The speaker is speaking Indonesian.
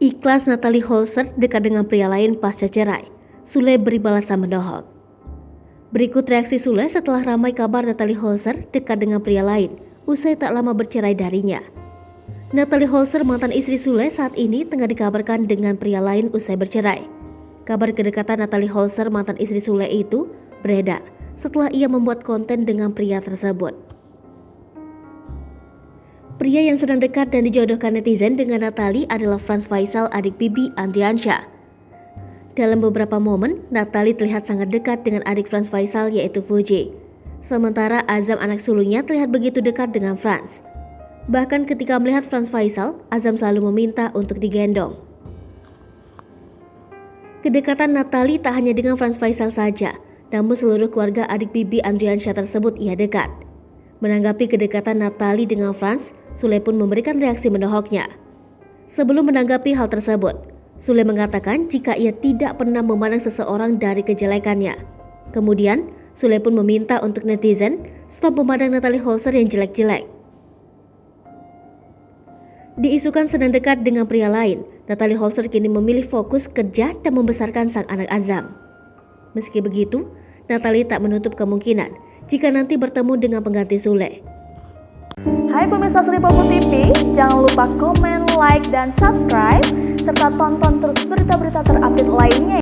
Ikhlas Natalie Holzer dekat dengan pria lain pasca cerai. Sule beri balasan menohok. Berikut reaksi Sule setelah ramai kabar Natalie Holzer dekat dengan pria lain usai tak lama bercerai darinya. Natalie Holzer, mantan istri Sule, saat ini tengah dikabarkan dengan pria lain usai bercerai. Kabar kedekatan Natalie Holzer, mantan istri Sule itu beredar setelah ia membuat konten dengan pria tersebut. Pria yang sedang dekat dan dijodohkan netizen dengan Natalie adalah Frans Faisal, adik Bibi Andriansyah. Dalam beberapa momen, Natalie terlihat sangat dekat dengan adik Frans Faisal yaitu Fuji. Sementara Azam, anak sulungnya, terlihat begitu dekat dengan Frans. Bahkan ketika melihat Frans Faisal, Azam selalu meminta untuk digendong. Kedekatan Natalie tak hanya dengan Frans Faisal saja, namun seluruh keluarga adik Bibi Andriansyah tersebut ia dekat. Menanggapi kedekatan Natalie dengan Frans, Sule pun memberikan reaksi menohoknya. Sebelum menanggapi hal tersebut, Sule mengatakan jika ia tidak pernah memandang seseorang dari kejelekannya. Kemudian, Sule pun meminta untuk netizen stop memandang Natalie Holzer yang jelek-jelek. Diisukan sedang dekat dengan pria lain, Natalie Holzer kini memilih fokus kerja dan membesarkan sang anak Azam. Meski begitu, Natalie tak menutup kemungkinan jika nanti bertemu dengan pengganti Sule. Hai pemirsa Sri Popo TV, jangan lupa komen, like, dan subscribe, serta tonton terus berita-berita terupdate lainnya.